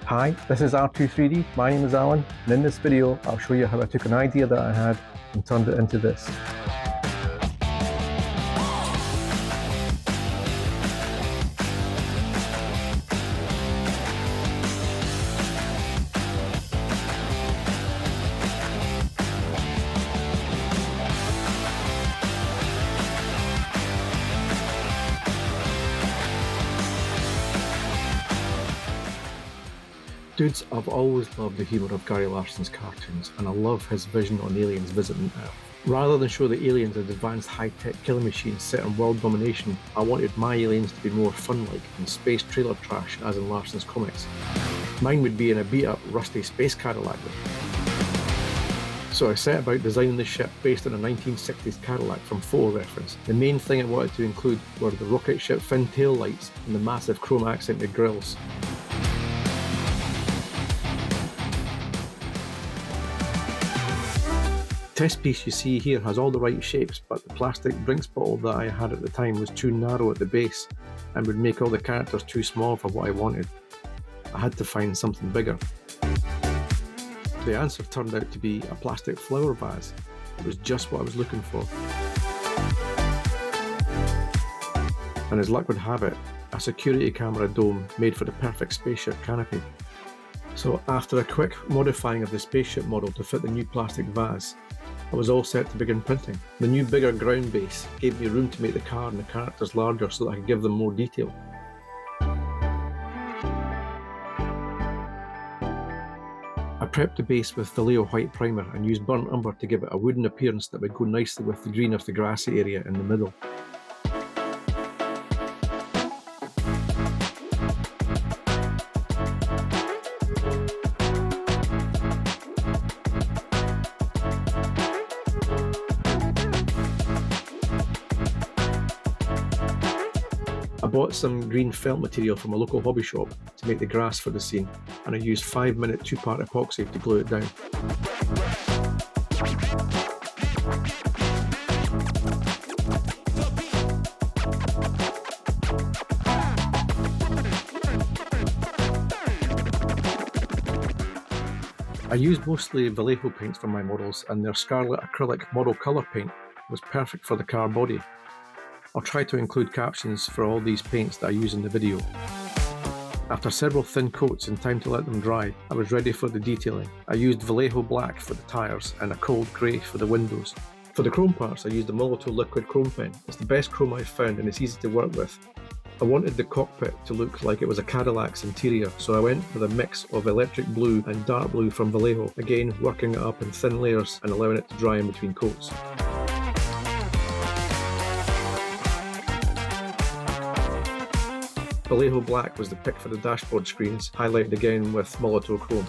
Hi, this is R23D. My name is Alan, and in this video, I'll show you how I took an idea that I had and turned it into this. Dudes, I've always loved the humour of Gary Larson's cartoons, and I love his vision on aliens visiting Earth. Rather than show the aliens as advanced high-tech killing machines set on world domination, I wanted my aliens to be more fun-like and space trailer trash as in Larson's comics. Mine would be in a beat-up, rusty space cadillac. So I set about designing the ship based on a 1960s Cadillac from photo reference. The main thing I wanted to include were the rocket ship fin tail lights and the massive chrome accented grills. The test piece you see here has all the right shapes, but the plastic drinks bottle that I had at the time was too narrow at the base and would make all the characters too small for what I wanted. I had to find something bigger. The answer turned out to be a plastic flower vase. It was just what I was looking for. And as luck would have it, a security camera dome made for the perfect spaceship canopy. So after a quick modifying of the spaceship model to fit the new plastic vase, I was all set to begin printing. The new bigger ground base gave me room to make the car and the characters larger so that I could give them more detail. I prepped the base with Vallejo white primer and used burnt umber to give it a wooden appearance that would go nicely with the green of the grassy area in the middle. I bought some green felt material from a local hobby shop to make the grass for the scene, and I used 5-minute 2-part epoxy to glue it down. I used mostly Vallejo paints for my models, and their scarlet acrylic model colour paint was perfect for the car body. I'll try to include captions for all these paints that I use in the video. After several thin coats and time to let them dry, I was ready for the detailing. I used Vallejo black for the tyres and a cold grey for the windows. For the chrome parts, I used a Molotow liquid chrome pen. It's the best chrome I've found and it's easy to work with. I wanted the cockpit to look like it was a Cadillac's interior, so I went with a mix of electric blue and dark blue from Vallejo, again working it up in thin layers and allowing it to dry in between coats. Vallejo black was the pick for the dashboard screens, highlighted again with Molotow chrome.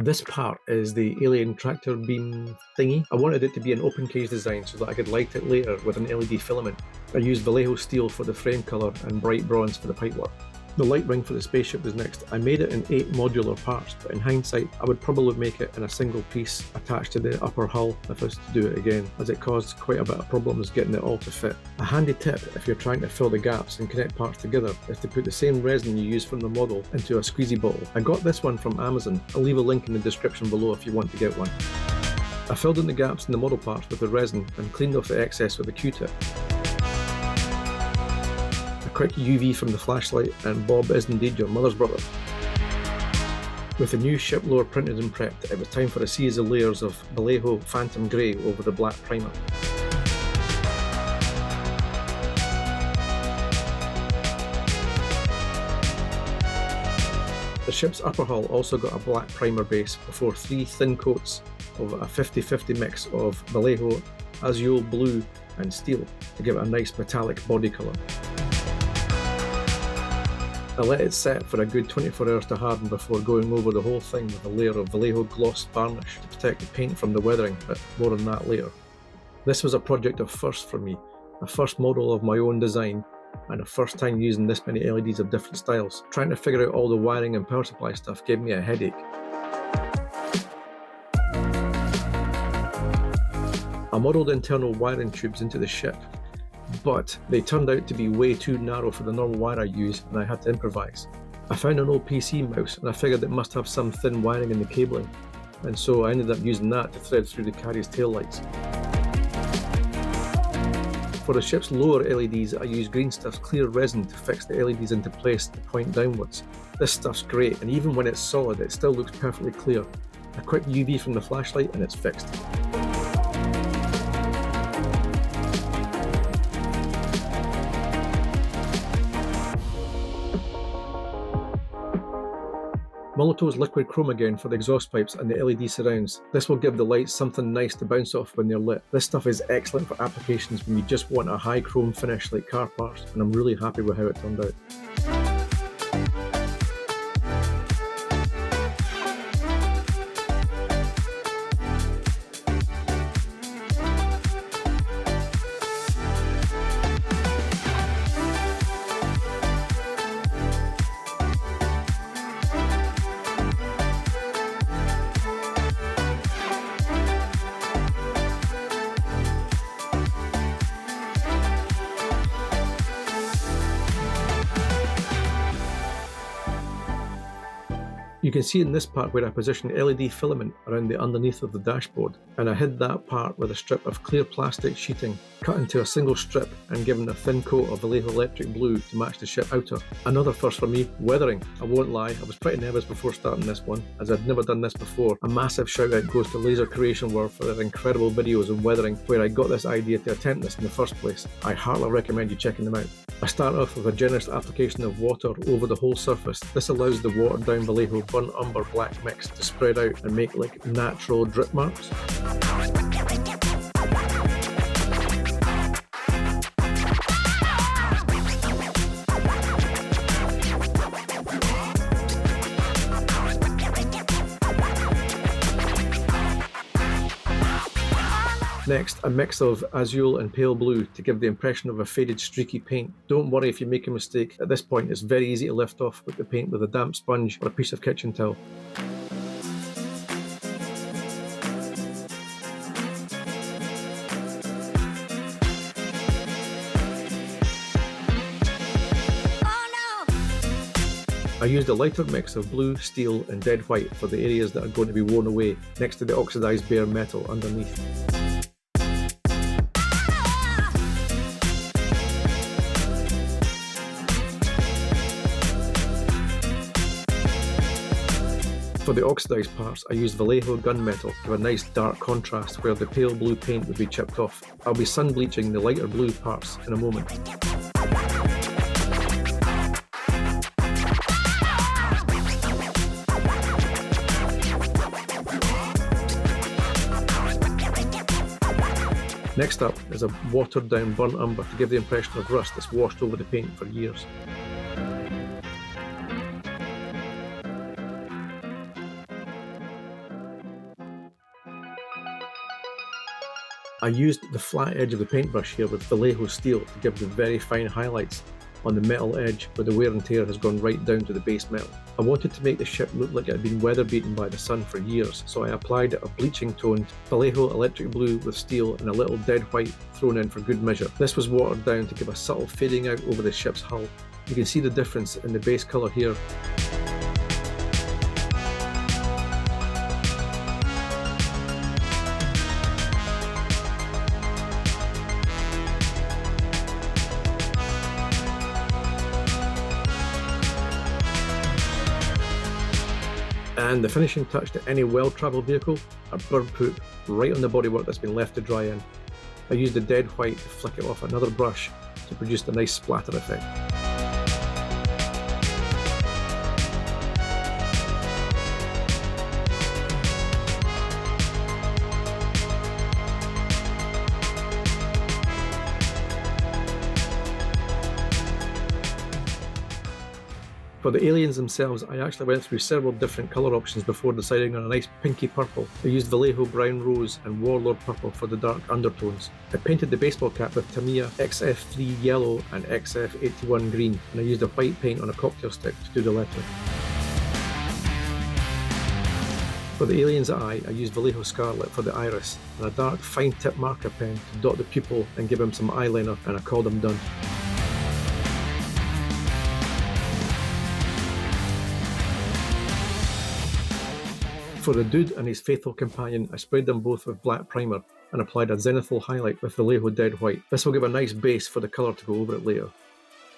This part is the alien tractor beam thingy. I wanted it to be an open cage design so that I could light it later with an LED filament. I used Vallejo steel for the frame colour and bright bronze for the pipework. The light ring for the spaceship was next. I made it in 8 modular parts, but in hindsight, I would probably make it in a single piece attached to the upper hull if I was to do it again, as it caused quite a bit of problems getting it all to fit. A handy tip if you're trying to fill the gaps and connect parts together is to put the same resin you use from the model into a squeezy bottle. I got this one from Amazon. I'll leave a link in the description below if you want to get one. I filled in the gaps in the model parts with the resin and cleaned off the excess with a Q-tip. Quick UV from the flashlight, and Bob is indeed your mother's brother. With the new ship lore printed and prepped, it was time for a series of layers of Vallejo Phantom Grey over the black primer. The ship's upper hull also got a black primer base before 3 thin coats of a 50-50 mix of Vallejo, azure blue and steel to give it a nice metallic body colour. I let it set for a good 24 hours to harden before going over the whole thing with a layer of Vallejo gloss varnish to protect the paint from the weathering, but more on that later. This was a project of first for me, a first model of my own design, and a first time using this many LEDs of different styles. Trying to figure out all the wiring and power supply stuff gave me a headache. I modelled internal wiring tubes into the ship, but they turned out to be way too narrow for the normal wire I use, and I had to improvise. I found an old PC mouse, and I figured it must have some thin wiring in the cabling, and so I ended up using that to thread through the carrier's taillights. For the ship's lower LEDs, I use Green Stuff's clear resin to fix the LEDs into place to point downwards. This stuff's great, and even when it's solid, it still looks perfectly clear. A quick UV from the flashlight and it's fixed. Molotov's liquid chrome again for the exhaust pipes and the LED surrounds. This will give the lights something nice to bounce off when they're lit. This stuff is excellent for applications when you just want a high chrome finish like car parts, and I'm really happy with how it turned out. You can see in this part where I positioned LED filament around the underneath of the dashboard, and I hid that part with a strip of clear plastic sheeting cut into a single strip and given a thin coat of Vallejo electric blue to match the ship outer. Another first for me, weathering. I won't lie, I was pretty nervous before starting this one, as I'd never done this before. A massive shout out goes to Laser Creation World for their incredible videos on weathering, where I got this idea to attempt this in the first place. I heartily recommend you checking them out. I start off with a generous application of water over the whole surface. This allows the watered down Vallejo burnt umber black mix to spread out and make like natural drip marks. Next, a mix of azul and pale blue to give the impression of a faded streaky paint. Don't worry if you make a mistake. At this point, it's very easy to lift off with the paint with a damp sponge or a piece of kitchen towel. I used a lighter mix of blue, steel and dead white for the areas that are going to be worn away, next to the oxidised bare metal underneath. For the oxidised parts, I used Vallejo gunmetal to give a nice dark contrast where the pale blue paint would be chipped off. I'll be sun bleaching the lighter blue parts in a moment. Next up is a watered down burnt umber to give the impression of rust that's washed over the paint for years. I used the flat edge of the paintbrush here with Vallejo steel to give the very fine highlights on the metal edge where the wear and tear has gone right down to the base metal. I wanted to make the ship look like it had been weather beaten by the sun for years, so I applied a bleaching toned Vallejo electric blue with steel and a little dead white thrown in for good measure. This was watered down to give a subtle fading out over the ship's hull. You can see the difference in the base colour here. And the finishing touch to any well-travelled vehicle, a bird poop right on the bodywork that's been left to dry in. I used the dead white to flick it off another brush to produce a nice splatter effect. For the aliens themselves, I actually went through several different colour options before deciding on a nice pinky purple. I used Vallejo brown rose and Warlord purple for the dark undertones. I painted the baseball cap with Tamiya XF3 yellow and XF81 green, and I used a white paint on a cocktail stick to do the lettering. For the alien's eye, I used Vallejo Scarlet for the iris, and a dark fine-tip marker pen to dot the pupil and give him some eyeliner, and I called him done. For the dude and his faithful companion, I sprayed them both with black primer and applied a zenithal highlight with Vallejo Dead White. This will give a nice base for the colour to go over it later.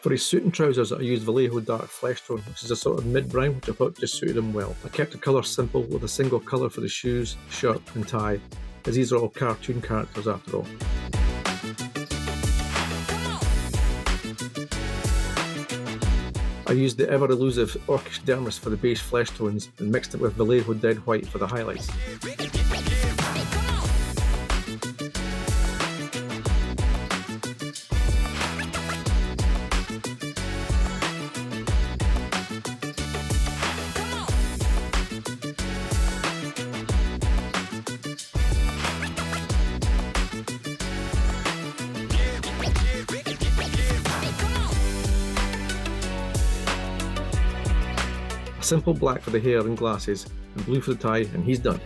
For his suit and trousers, I used Vallejo Dark Flesh Tone, which is a sort of mid-brown, which I thought just suited him well. I kept the colour simple with a single colour for the shoes, shirt and tie, as these are all cartoon characters after all. I used the ever-elusive Orcish Dermis for the base flesh tones and mixed it with Vallejo Dead White for the highlights. Simple black for the hair and glasses, and blue for the tie, and he's done.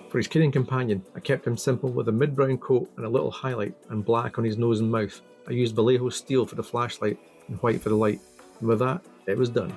For his kidding companion, I kept him simple with a mid-brown coat and a little highlight and black on his nose and mouth. I used Vallejo Steel for the flashlight and white for the light, and with that, it was done.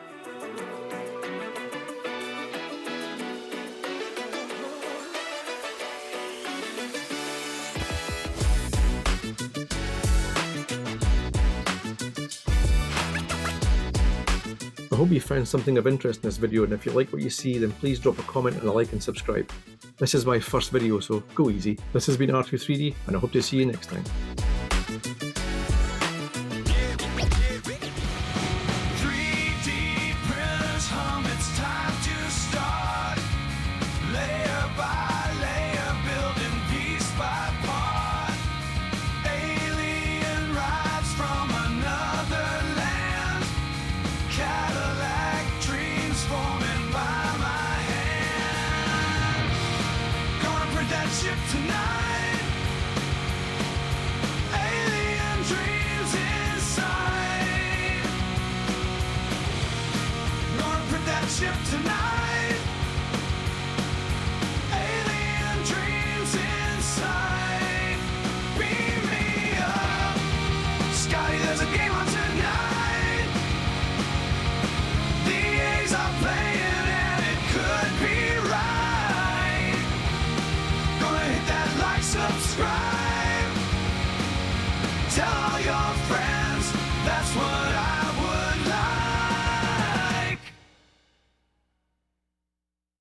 I hope you found something of interest in this video, and if you like what you see, then please drop a comment and a like and subscribe. This is my first video, so go easy. This has been R2-3D, and I hope to see you next time. 3D printers hum, it's time to start. Layer by layer, building piece by part. Alien rides from another land. Cadillac dreams forming by my hand. Gonna print that ship tonight. Alien dreams inside. Gonna print that ship tonight.